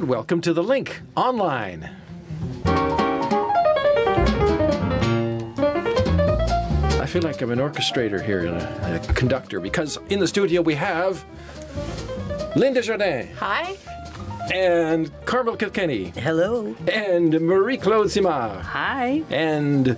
and welcome to The Link Online. I feel like I'm an orchestrator here and a conductor, because in the studio we have Lynn Desjardins. Hi. And Carmel Kilkenny. Hello. And Marie-Claude Simard. Hi. And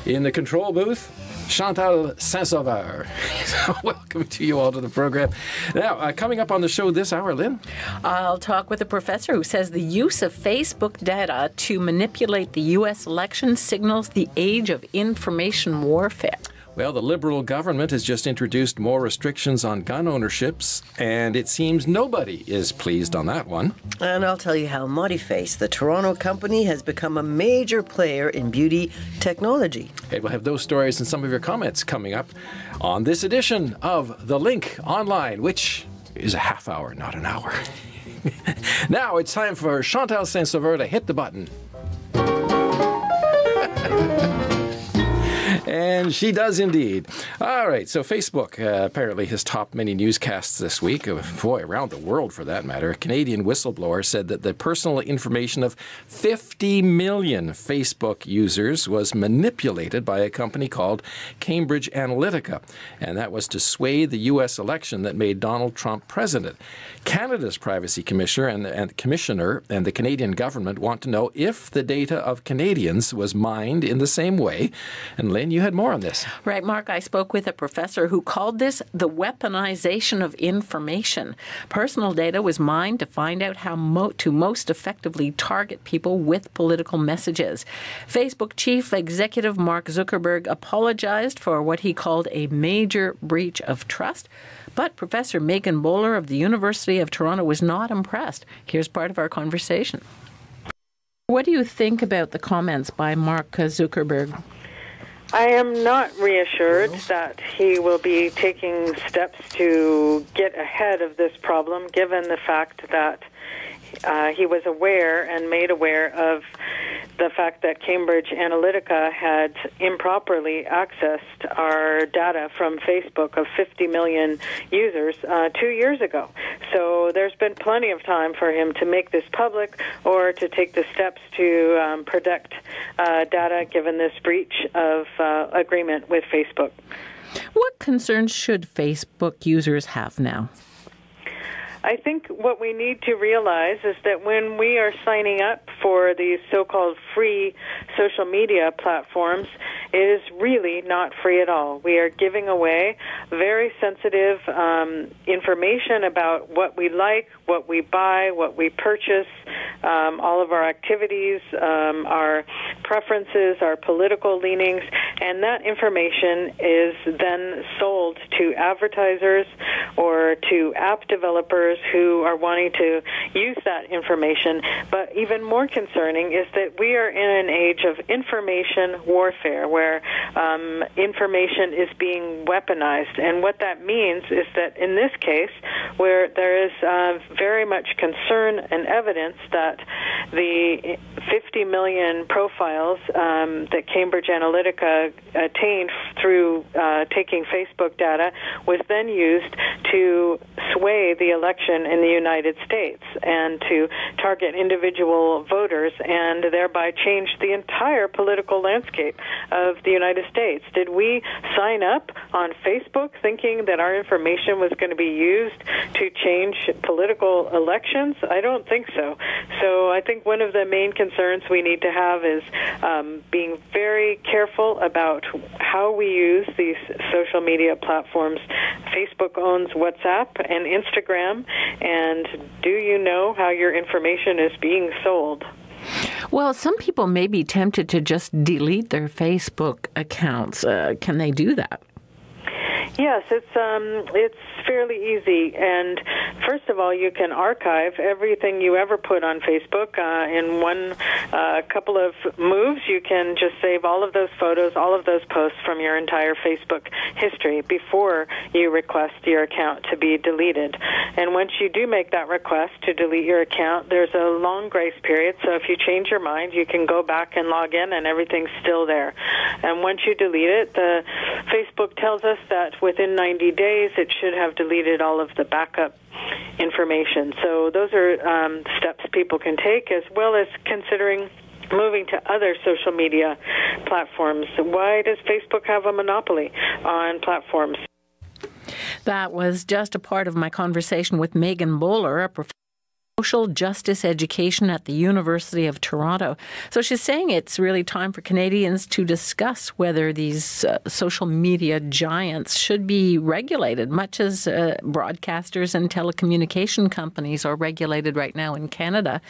in the control booth, Chantal Saint-Sauveur. So welcome to you all to the program. Now, coming up on the show this hour, Lynn? I'll talk with a professor who says the use of Facebook data to manipulate the U.S. election signals the age of information warfare. Well, the Liberal government has just introduced more restrictions on gun ownerships, and it seems nobody is pleased on that one. And I'll tell you how Modiface, the Toronto company, has become a major player in beauty technology. And we'll have those stories and some of your comments coming up on this edition of The Link Online, which is a half hour, not an hour. Now it's time for Chantal Saint-Sauveur to hit the button. And she does indeed. All right, so Facebook apparently has topped many newscasts this week, boy, around the world for that matter. A Canadian whistleblower said that the personal information of 50 million Facebook users was manipulated by a company called Cambridge Analytica, and that was to sway the U.S. election that made Donald Trump president. Canada's privacy commissioner and the Canadian government want to know if the data of Canadians was mined in the same way. And Lynn, you had more on this. Right, Mark. I spoke with a professor who called this the weaponization of information. Personal data was mined to find out how to most effectively target people with political messages. Facebook chief executive Mark Zuckerberg apologized for what he called a major breach of trust. But Professor Megan Bowler of the University of Toronto was not impressed. Here's part of our conversation. What do you think about the comments by Mark Zuckerberg? I am not reassured that he will be taking steps to get ahead of this problem, given the fact that he was aware and made aware of the fact that Cambridge Analytica had improperly accessed our data from Facebook of 50 million users 2 years ago. So there's been plenty of time for him to make this public or to take the steps to protect data given this breach of agreement with Facebook. What concerns should Facebook users have now? I think what we need to realize is that when we are signing up for these so-called free social media platforms, it is really not free at all. We are giving away very sensitive information about what we like, what we buy, what we purchase, all of our activities, our preferences, our political leanings, and that information is then sold to advertisers or to app developers who are wanting to use that information. But even more concerning is that we are in an age of information warfare where information is being weaponized. And what that means is that in this case, where there is very much concern and evidence that the 50 million profiles that Cambridge Analytica attained through taking Facebook data was then used to sway the election in the United States and to target individual voters and thereby change the entire political landscape of the United States. Did we sign up on Facebook thinking that our information was going to be used to change political elections? I don't think so. So I think one of the main concerns we need to have is being very careful about how we use these social media platforms. Facebook owns WhatsApp and Instagram, and do you know how your information is being sold? Well, some people may be tempted to just delete their Facebook accounts. Can they do that? Yes, it's fairly easy. And first of all, you can archive everything you ever put on Facebook. In one couple of moves, you can just save all of those photos, all of those posts from your entire Facebook history before you request your account to be deleted. And once you do make that request to delete your account, there's a long grace period. So if you change your mind, you can go back and log in and everything's still there. And once you delete it, the Facebook tells us that within 90 days, it should have deleted all of the backup information. So those are steps people can take, as well as considering moving to other social media platforms. Why does Facebook have a monopoly on platforms? That was just a part of my conversation with Megan Bowler, a professor of social justice education at the University of Toronto. So she's saying it's really time for Canadians to discuss whether these social media giants should be regulated, much as broadcasters and telecommunication companies are regulated right now in Canada.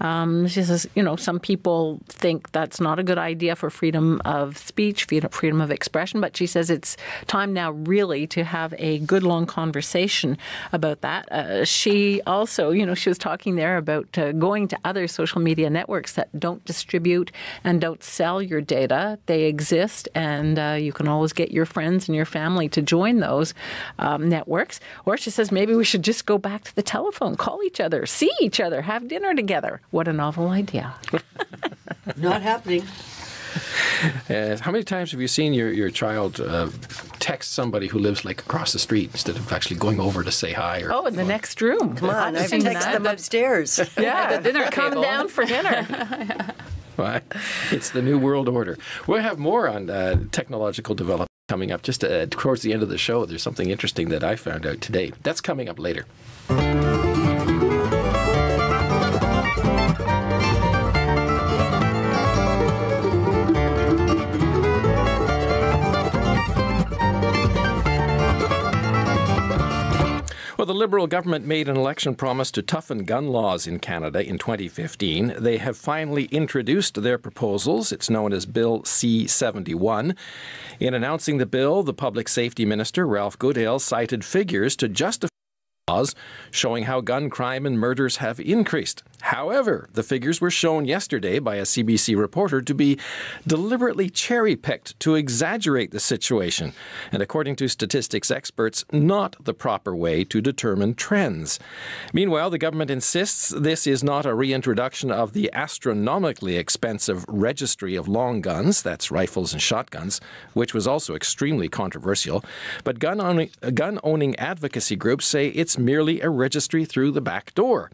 She says, some people think that's not a good idea for freedom of speech, freedom of expression, but she says it's time now really to have a good long conversation about that. She also, she was talking there about going to other social media networks that don't distribute and don't sell your data. They exist, and you can always get your friends and your family to join those networks. Or she says maybe we should just go back to the telephone, call each other, see each other, have dinner together. What a novel idea. Not happening. How many times have you seen your child text somebody who lives like across the street instead of actually going over to say hi? Or, in the next room. Come on, I've texted them upstairs. Yeah, dinner come down for dinner. Well, it's the new world order. We'll have more on technological development coming up just towards the end of the show. There's something interesting that I found out today. That's coming up later. Well, the Liberal government made an election promise to toughen gun laws in Canada in 2015. They have finally introduced their proposals. It's known as Bill C-71. In announcing the bill, the Public Safety Minister, Ralph Goodale, cited figures to justify laws showing how gun crime and murders have increased. However, the figures were shown yesterday by a CBC reporter to be deliberately cherry-picked to exaggerate the situation, and according to statistics experts, not the proper way to determine trends. Meanwhile, the government insists this is not a reintroduction of the astronomically expensive registry of long guns, that's rifles and shotguns, which was also extremely controversial, but gun-owning advocacy groups say it's merely a registry through the back door.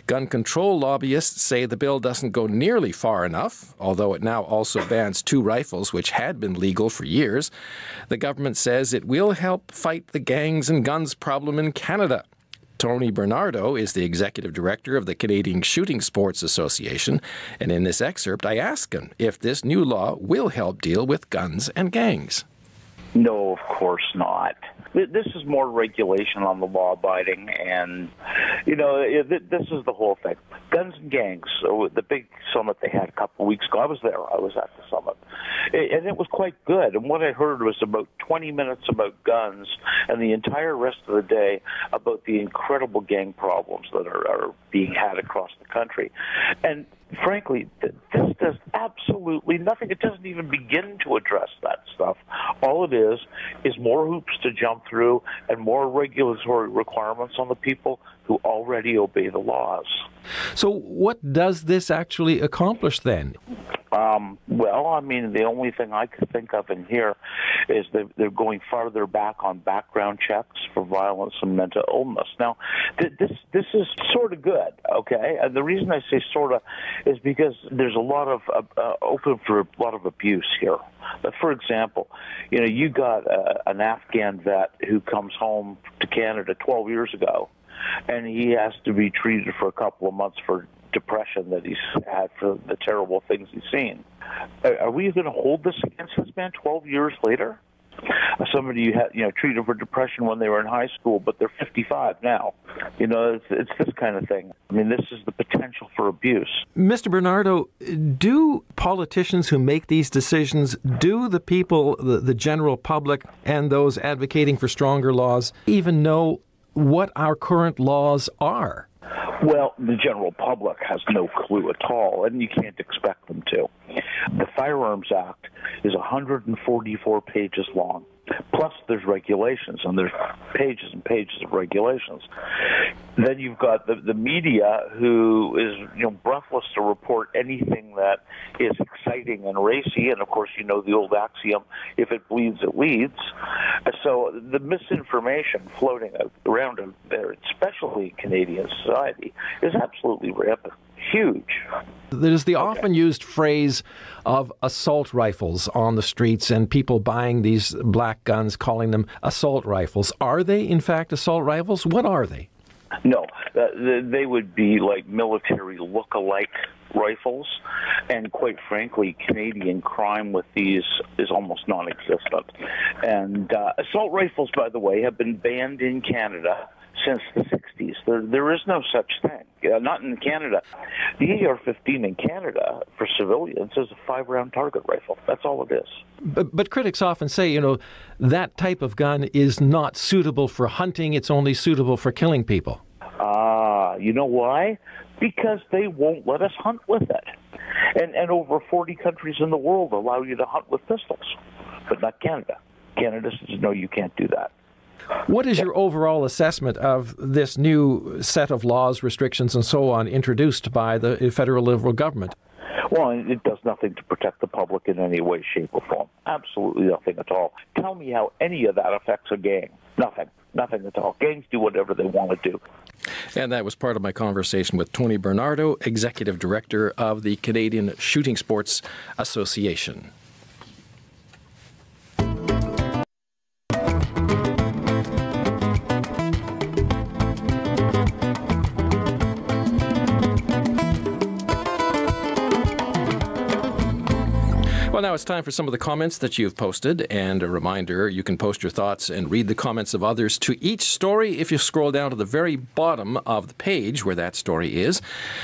Gun control lobbyists say the bill doesn't go nearly far enough, although it now also bans 2 rifles which had been legal for years. The government says it will help fight the gangs and guns problem in Canada. Tony Bernardo is the executive director of the Canadian Shooting Sports Association, and in this excerpt I ask him if this new law will help deal with guns and gangs. No, of course not. This is more regulation on the law-abiding, and, this is the whole thing. Guns and gangs, so the big summit they had a couple of weeks ago, I was there, I was at the summit, and it was quite good. And what I heard was about 20 minutes about guns and the entire rest of the day about the incredible gang problems that are being had across the country. And frankly, this does absolutely nothing. It doesn't even begin to address that stuff. All it is more hoops to jump through and more regulatory requirements on the people who already obey the laws. So what does this actually accomplish then? The only thing I could think of in here is they're going farther back on background checks for violence and mental illness. Now, this is sort of good, okay? And the reason I say sort of is because there's a lot of open for a lot of abuse here. But for example, you got an Afghan vet who comes home to Canada 12 years ago, and he has to be treated for a couple of months for depression that he's had for the terrible things he's seen. Are we going to hold this against this man 12 years later? Somebody you had, treated for depression when they were in high school, but they're 55 now. It's this kind of thing. This is the potential for abuse. Mr. Bernardo, do politicians who make these decisions, do the people, the general public, and those advocating for stronger laws even know what our current laws are? Well, the general public has no clue at all, and you can't expect them to. The Firearms Act is 144 pages long. Plus, there's regulations, and there's pages and pages of regulations. Then you've got the media, who is breathless to report anything that is exciting and racy, and of course the old axiom, if it bleeds, it leads. So the misinformation floating around out there, especially in Canadian society, is absolutely rampant. Huge. There's the often used phrase of assault rifles on the streets and people buying these black guns, calling them assault rifles. Are they, in fact, assault rifles? What are they? No, they would be like military look-alike rifles, and quite frankly, Canadian crime with these is almost non-existent. And assault rifles, by the way, have been banned in Canada since the 60s. There is no such thing. Not in Canada. The AR-15 in Canada for civilians is a 5-round target rifle. That's all it is. But critics often say, that type of gun is not suitable for hunting. It's only suitable for killing people. You know why? Because they won't let us hunt with it. And over 40 countries in the world allow you to hunt with pistols, but not Canada. Canada says, no, you can't do that. What is your overall assessment of this new set of laws, restrictions, and so on introduced by the federal Liberal government? Well, it does nothing to protect the public in any way, shape, or form. Absolutely nothing at all. Tell me how any of that affects a gang. Nothing. Nothing at all. Gangs do whatever they want to do. And that was part of my conversation with Tony Bernardo, Executive Director of the Canadian Shooting Sports Association. Well, now it's time for some of the comments that you've posted. And a reminder, you can post your thoughts and read the comments of others to each story if you scroll down to the very bottom of the page where that story is.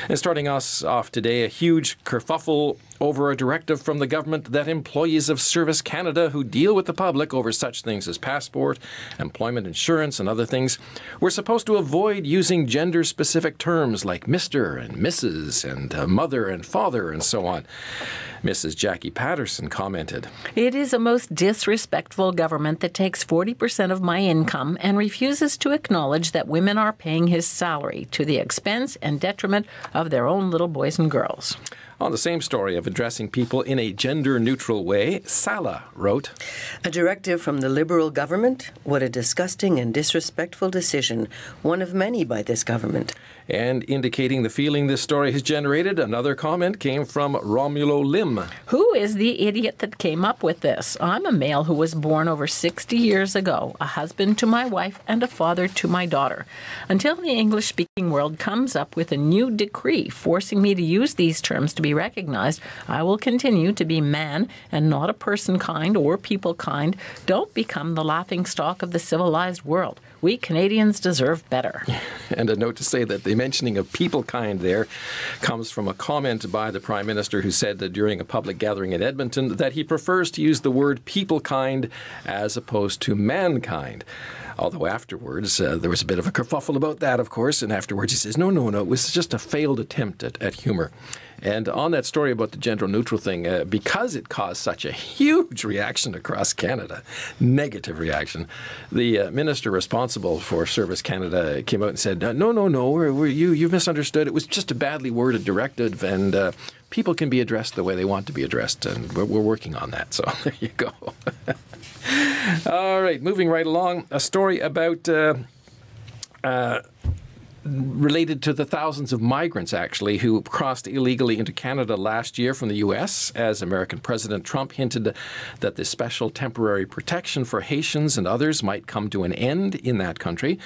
And starting us off today, a huge kerfuffle over a directive from the government that employees of Service Canada who deal with the public over such things as passport, employment insurance, and other things were supposed to avoid using gender-specific terms like Mr. and Mrs. and mother and father and so on. Mrs. Jackie Patterson commented, "It is a most disrespectful government that takes 40% of my income and refuses to acknowledge that women are paying his salary to the expense and detriment of their own little boys and girls." On the same story of addressing people in a gender-neutral way, Sala wrote, "A directive from the Liberal government? What a disgusting and disrespectful decision, one of many by this government." And indicating the feeling this story has generated, another comment came from Romulo Lim. "Who is the idiot that came up with this? I'm a male who was born over 60 years ago, a husband to my wife and a father to my daughter. Until the English-speaking world comes up with a new decree forcing me to use these terms to be recognized, I will continue to be man and not a person kind or people kind. Don't become the laughingstock of the civilized world. We Canadians deserve better." And a note to say that the mentioning of people kind there comes from a comment by the Prime Minister who said that during a public gathering in Edmonton that he prefers to use the word people kind as opposed to mankind. Although afterwards, there was a bit of a kerfuffle about that, of course, and afterwards he says, no, it was just a failed attempt at humor. And on that story about the gender-neutral thing, because it caused such a huge reaction across Canada, negative reaction, the minister responsible for Service Canada came out and said, no, you've misunderstood. It was just a badly worded directive, and people can be addressed the way they want to be addressed, and we're working on that. So there you go. All right, moving right along, a story about related to the thousands of migrants, actually, who crossed illegally into Canada last year from the U.S. as American President Trump hinted that the special temporary protection for Haitians and others might come to an end in that country.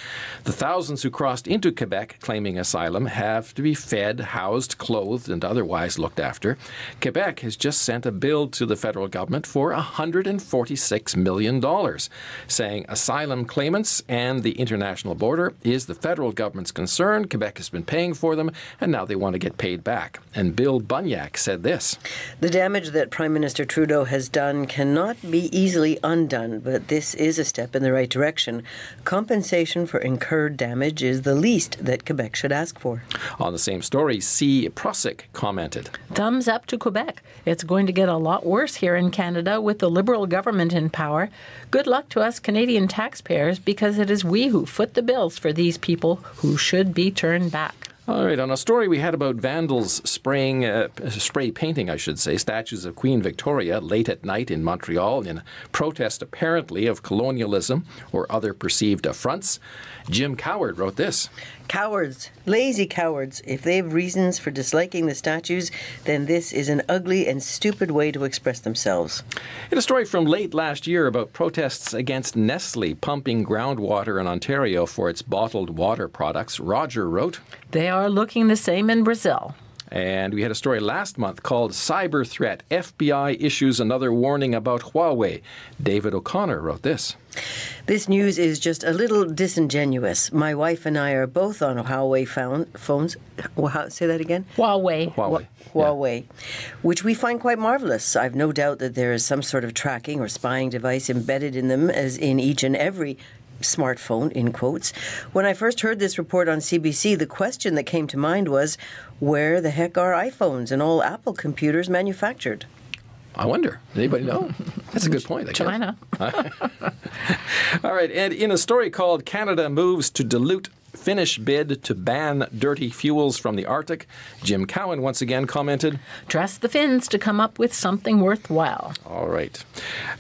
The thousands who crossed into Quebec claiming asylum have to be fed, housed, clothed, and otherwise looked after. Quebec has just sent a bill to the federal government for $146 million, saying asylum claimants and the international border is the federal government's concern concerned. Quebec has been paying for them, and now they want to get paid back. And Bill Bunyak said this. The damage that Prime Minister Trudeau has done cannot be easily undone, but this is a step in the right direction. Compensation for incurred damage is the least that Quebec should ask for. On the same story, C. Prosick commented. Thumbs up to Quebec. It's going to get a lot worse here in Canada with the Liberal government in power. Good luck to us Canadian taxpayers, because it is we who foot the bills for these people who should be turned back. All right, on a story we had about vandals spray painting, I should say, statues of Queen Victoria late at night in Montreal in protest apparently of colonialism or other perceived affronts. Jim Coward wrote this. Cowards, lazy cowards. If they have reasons for disliking the statues, then this is an ugly and stupid way to express themselves. In a story from late last year about protests against Nestle pumping groundwater in Ontario for its bottled water products, Roger wrote, They are looking the same in Brazil. And we had a story last month called Cyber Threat. FBI issues another warning about Huawei. David O'Connor wrote this. This news is just a little disingenuous. My wife and I are both on Huawei phones. Say that again? Huawei. Huawei, which we find quite marvelous. I've no doubt that there is some sort of tracking or spying device embedded in them, as in each and every smartphone, in quotes. When I first heard this report on CBC, the question that came to mind was, where the heck are iPhones and all Apple computers manufactured? I wonder. Anybody know? That's a good point. China. All right. And in a story called Canada Moves to Dilute Finnish Bid to Ban Dirty Fuels from the Arctic, Jim Cowan once again commented, Trust the Finns to come up with something worthwhile. All right.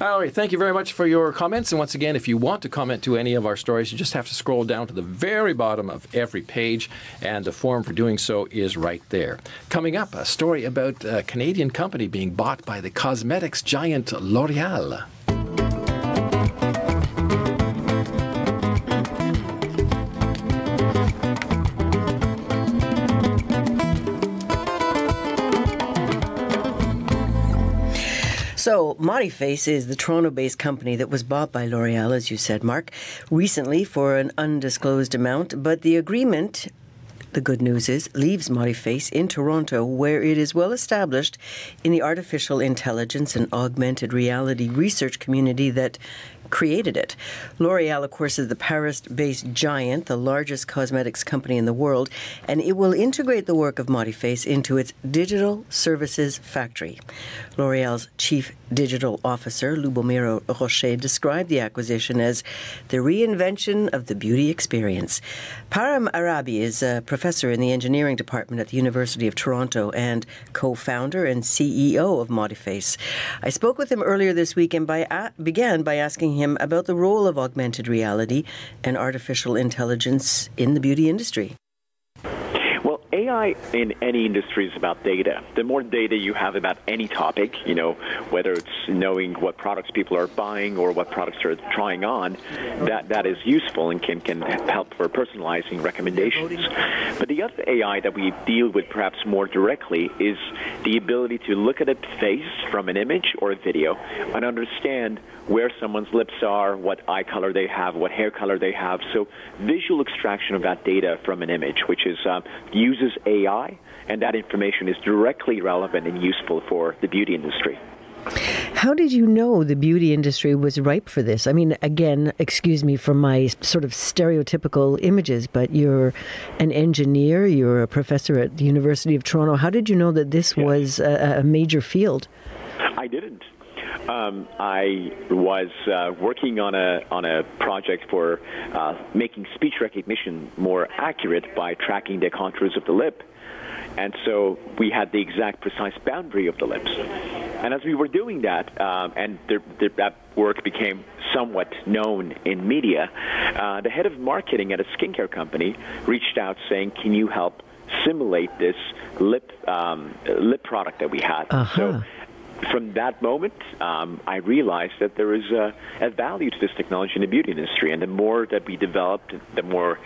All right. Thank you very much for your comments. And once again, if you want to comment to any of our stories, you just have to scroll down to the very bottom of every page, and the form for doing so is right there. Coming up, a story about a Canadian company being bought by the cosmetics giant L'Oreal. So, Modiface is the Toronto-based company that was bought by L'Oreal, as you said, Mark, recently for an undisclosed amount. But the agreement, the good news is, leaves Modiface in Toronto, where it is well established in the artificial intelligence and augmented reality research community that created it. L'Oreal, of course, is the Paris-based giant, the largest cosmetics company in the world, and it will integrate the work of Modiface into its digital services factory. L'Oreal's chief digital officer, Lubomira Rocher, described the acquisition as the reinvention of the beauty experience. Param Arabi is a professor in the engineering department at the University of Toronto and co-founder and CEO of Modiface. I spoke with him earlier this week and began by asking him about the role of augmented reality and artificial intelligence in the beauty industry. Well, AI in any industry is about data. The more data you have about any topic, whether it's knowing what products people are buying or what products they're trying on, that is useful and can help for personalizing recommendations. But the other AI that we deal with perhaps more directly is the ability to look at a face from an image or a video and understand where someone's lips are, what eye color they have, what hair color they have. So visual extraction of that data from an image, which is uses AI, and that information is directly relevant and useful for the beauty industry. How did you know the beauty industry was ripe for this? I mean, again, excuse me for my sort of stereotypical images, but you're an engineer, you're a professor at the University of Toronto. How did you know that this was a major field? I didn't. I was working on a project for making speech recognition more accurate by tracking the contours of the lip. And so we had the exact precise boundary of the lips. And as we were doing that, and that work became somewhat known in media, the head of marketing at a skincare company reached out saying, can you help simulate this lip product that we had? Uh-huh. So from that moment, I realized that there is a value to this technology in the beauty industry, and the more that we developed, the more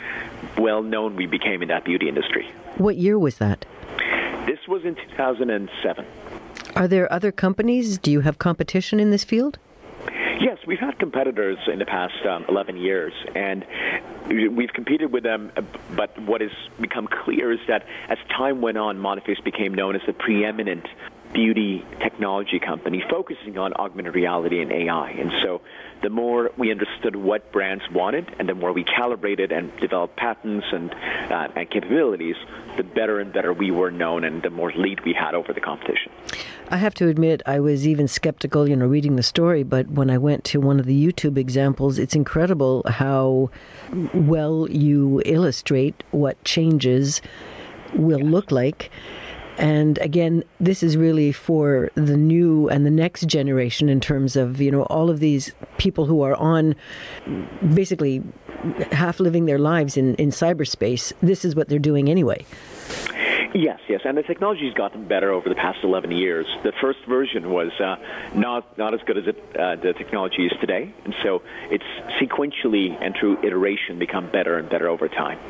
well-known we became in that beauty industry. What year was that? This was in 2007. Are there other companies? Do you have competition in this field? Yes, we've had competitors in the past 11 years, and we've competed with them, but what has become clear is that as time went on, Modiface became known as the preeminent beauty technology company focusing on augmented reality and AI. And so the more we understood what brands wanted and the more we calibrated and developed patents and capabilities, the better and better we were known and the more lead we had over the competition. I have to admit, I was even skeptical, reading the story, but when I went to one of the YouTube examples, it's incredible how well you illustrate what changes will look like. And again, this is really for the new and the next generation in terms of, all of these people who are on basically half living their lives in cyberspace. This is what they're doing anyway. Yes, and the technology's gotten better over the past 11 years. The first version was not as good as the technology is today, and so it's sequentially and through iteration become better and better over time.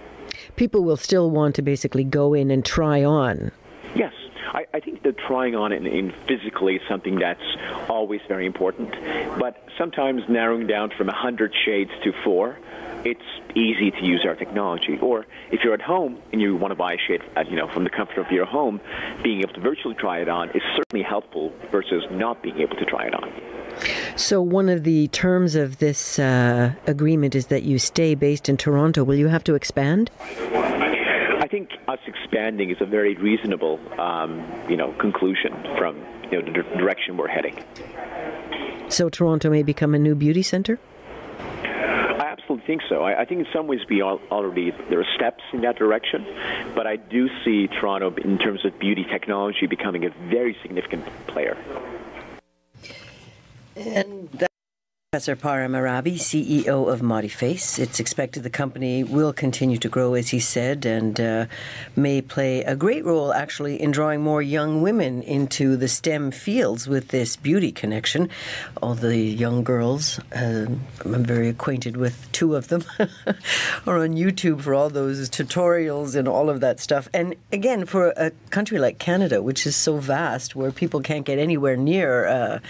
People will still want to basically go in and try on. Yes. I think that trying on in physically is something that's always very important, but sometimes narrowing down from 100 shades to 4, it's easy to use our technology. Or if you're at home and you want to buy a shade, from the comfort of your home, being able to virtually try it on is certainly helpful versus not being able to try it on. So one of the terms of this agreement is that you stay based in Toronto. Will you have to expand? I think us expanding is a very reasonable, conclusion from the direction we're heading. So Toronto may become a new beauty center? I absolutely think so. I think in some ways there are steps in that direction, but I do see Toronto in terms of beauty technology becoming a very significant player. And Professor Parham Arabi, CEO of Modiface. It's expected the company will continue to grow, as he said, and may play a great role, actually, in drawing more young women into the STEM fields with this beauty connection. All the young girls, I'm very acquainted with 2 of them, are on YouTube for all those tutorials and all of that stuff. And again, for a country like Canada, which is so vast, where people can't get anywhere near,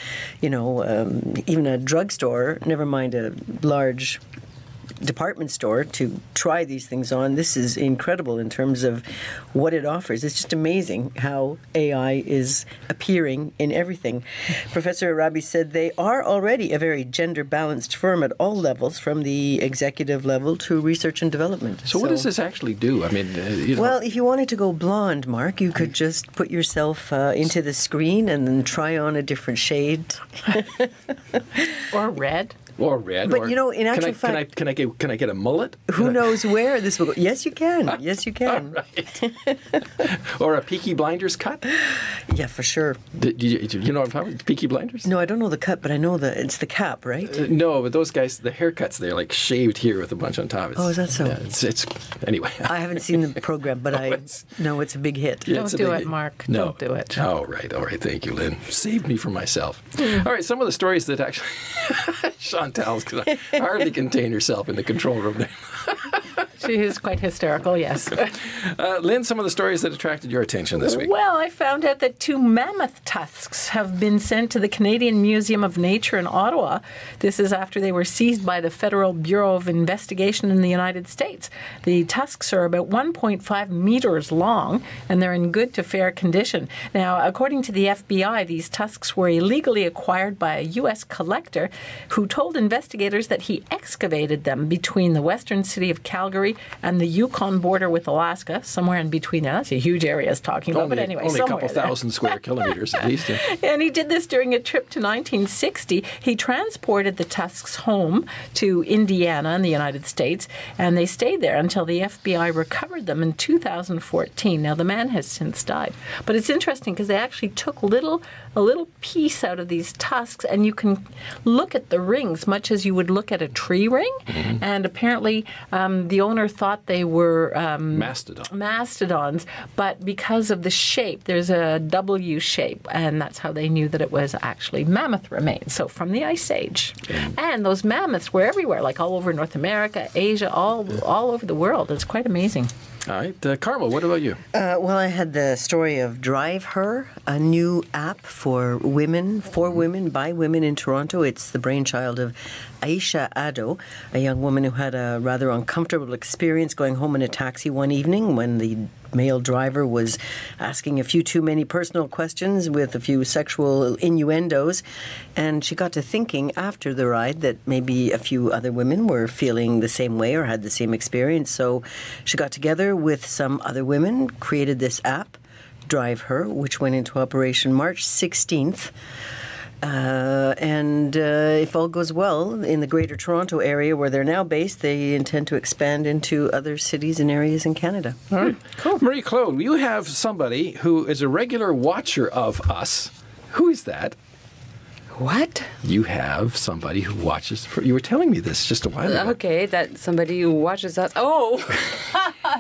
even a drugstore, never mind a large department store, to try these things on. This is incredible in terms of what it offers. It's just amazing how AI is appearing in everything. Professor Arabi said they are already a very gender-balanced firm at all levels, from the executive level to research and development. So what does this actually do? I mean, Well, if you wanted to go blonde, Mark, you could just put yourself into the screen and then try on a different shade. Or red. Or red. But in actual fact, can I get a mullet? Who knows where this will go? Yes, you can. Yes, you can. Right. Or a Peaky Blinders cut? Yeah, for sure. Do you know what I'm talking about? Peaky Blinders? No, I don't know the cut, but I know it's the cap, right? No, but those guys, the haircuts, they're like shaved here with a bunch on top. Oh, is that so? Yeah, it's anyway. I haven't seen the program, but I know it's a big hit. Yeah, don't do it, Mark. No. Don't do it. All right. Thank you, Lynn. Saved me from myself. All right, some of the stories that actually Chantal's going to hardly contain herself in the control room there. She is quite hysterical, yes. Lynn, some of the stories that attracted your attention this week. Well, I found out that 2 mammoth tusks have been sent to the Canadian Museum of Nature in Ottawa. This is after they were seized by the Federal Bureau of Investigation in the United States. The tusks are about 1.5 meters long, and they're in good to fair condition. Now, according to the FBI, these tusks were illegally acquired by a U.S. collector who told investigators that he excavated them between the western city of Calgary and the Yukon border with Alaska, somewhere in between there. That's a huge area he's talking about, but anyway, only a couple thousand square kilometers at least. Yeah. And he did this during a trip to 1960. He transported the tusks home to Indiana in the United States, and they stayed there until the FBI recovered them in 2014. Now, the man has since died. But it's interesting because they actually took a little piece out of these tusks, and you can look at the rings much as you would look at a tree ring. Mm-hmm. And apparently the owner thought they were mastodons, but because of the shape, there's a W shape, and that's how they knew that it was actually mammoth remains, so from the Ice Age. And those mammoths were everywhere, like all over North America, Asia, all over the world. It's quite amazing. All right. Carmel, what about you? Well, I had the story of Drive Her, a new app for women, by women in Toronto. It's the brainchild of Aisha Addo, a young woman who had a rather uncomfortable experience going home in a taxi one evening when the male driver was asking a few too many personal questions with a few sexual innuendos. And she got to thinking after the ride that maybe a few other women were feeling the same way or had the same experience. So she got together with some other women, created this app, Drive Her, which went into operation March 16th. And if all goes well, in the Greater Toronto area where they're now based, they intend to expand into other cities and areas in Canada. All right. Cool. Marie-Claude, you have somebody who is a regular watcher of us. Who is that? What? You have somebody who watches. You were telling me this just a while ago. Okay, that somebody who watches us. Oh,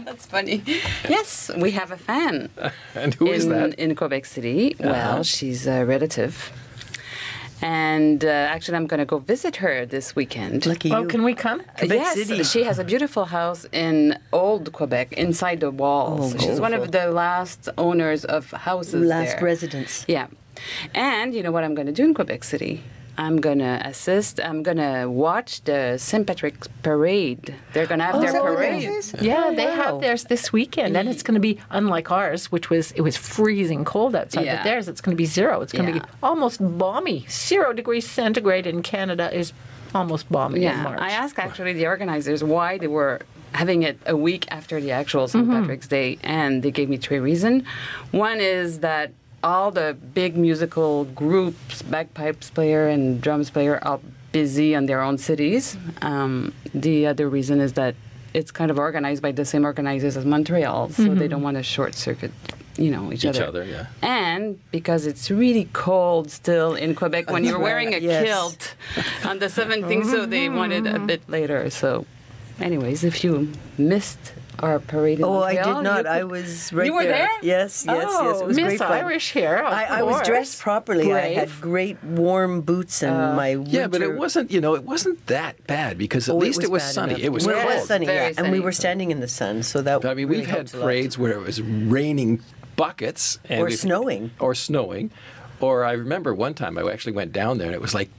that's funny. Yes, we have a fan. And who is that? In Quebec City. Well, she's a relative. And actually, I'm going to go visit her this weekend. Lucky Oh, you. can we come? Quebec Yes, City. she has a beautiful house in Old Quebec, inside the walls. She's one of the last owners of houses Last there. residents. Yeah. And you know what I'm going to do in Quebec City? I'm going to watch the St. Patrick's Parade. They're going to have their parade. Yeah, they have theirs this weekend, and it's going to be unlike ours, which was freezing cold outside. Yeah. But theirs, it's going to be 0. It's going to be Yeah. almost balmy. 0 degrees centigrade in Canada is almost balmy in Yeah, March. I asked actually the organizers why they were having it a week after the actual St. Patrick's Day, and they gave me 3 reasons. One is that all the big musical groups, bagpipes player and drums player, are busy in their own cities. The other reason is that it's kind of organized by the same organizers as Montreal, so they don't want to short circuit, each other. Yeah. And because it's really cold still in Quebec when you're wearing a Yes. kilt on the 17th, so they wanted a bit later. So, anyways, if you missed our parade in Oh, I Montreal, did not. you I could- was right You were there. there? Yes, yes. It was Miss great fun. Irish here, of I was course. dressed properly. I had Brave. great warm boots and my winter... Yeah, but it wasn't that bad because at Oh, least it was bad sunny. enough. It was Well, cold. it was sunny, Very yeah. And we sunny. were standing in the sun, so that I mean, really we've had helped a lot. parades where it was raining buckets and Or snowing. or snowing. Or I remember one time I actually went down there and it was like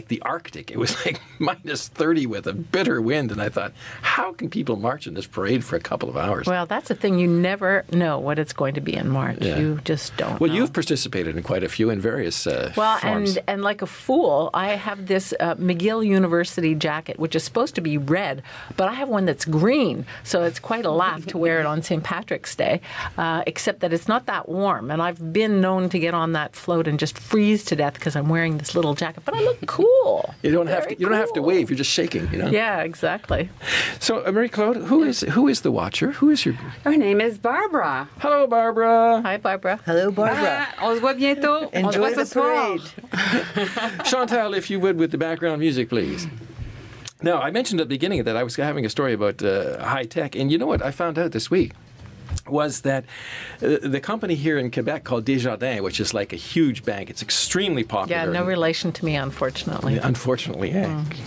the Arctic. It was like minus 30 with a bitter wind, and I thought, how can people march in this parade for a couple of hours? Well, that's the thing. You never know what it's going to be in March. Yeah. You just don't Well, know. you've participated in quite a few in various Well, forms. and like a fool, I have this McGill University jacket, which is supposed to be red, but I have one that's green, so it's quite a laugh to wear it on St. Patrick's Day, except that it's not that warm, and I've been known to get on that float and just freeze to death because I'm wearing this little jacket, but I look cool. You don't have to. Very You don't have to cool. wave. You're just shaking. Yeah, exactly. So, Marie-Claude, who is the watcher? Who is your? Her name is Barbara. Hello, Barbara. Hi, Barbara. Hello, Barbara. On se voit bientôt. On se Enjoy voit the ce soir. parade. Chantal, if you would, with the background music, please. Now, I mentioned at the beginning that I was having a story about high tech, and you know what I found out this week was that the company here in Quebec called Desjardins, which is like a huge bank, it's extremely popular. Yeah, no relation to me, unfortunately. Unfortunately,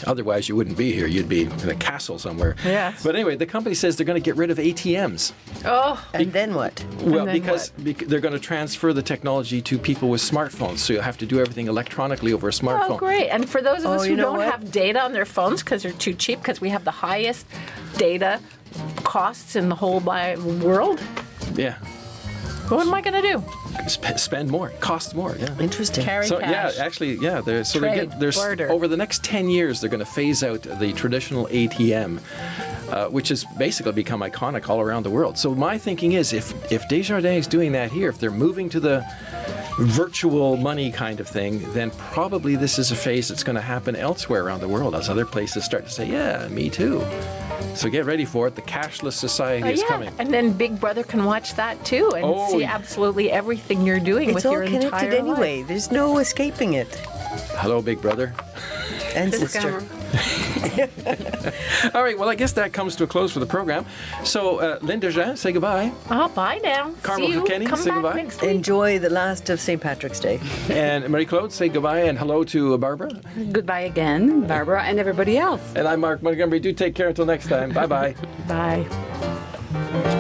otherwise you wouldn't be here. You'd be in a castle somewhere. Yes. But anyway, the company says they're going to get rid of ATMs. Oh, And then what? Well, then because they're going to transfer the technology to people with smartphones, so you'll have to do everything electronically over a smartphone. oh, great. And for those of us Oh, who you know don't what? have data on their phones because they're too cheap, because we have the highest data costs in the whole world, Yeah. what am I going to do? Spend more. Cost more. Yeah. Interesting. Carry So cash. yeah, actually, yeah. Trade, barter. Over the next 10 years, they're going to phase out the traditional ATM, which has basically become iconic all around the world. So my thinking is, if Desjardins is doing that here, if they're moving to the virtual money kind of thing, then probably this is a phase that's going to happen elsewhere around the world as other places start to say, yeah, me too. So get ready for it. The cashless society is yeah, coming. and then Big Brother can watch that too and Oh, see yeah. absolutely everything you're doing It's with all your connected entire anyway. life. There's no escaping it. Hello, Big Brother. And sister. All right, well, I guess that comes to a close for the program. So, Linda Jean, say goodbye. Oh, bye now. Carmel See you. Kilkenny, Come say back goodbye. next week. Enjoy the last of St. Patrick's Day. And Marie-Claude, say goodbye and hello to Barbara. Goodbye again, Barbara, and everybody else. And I'm Mark Montgomery. Do take care until next time. Bye-bye. Bye.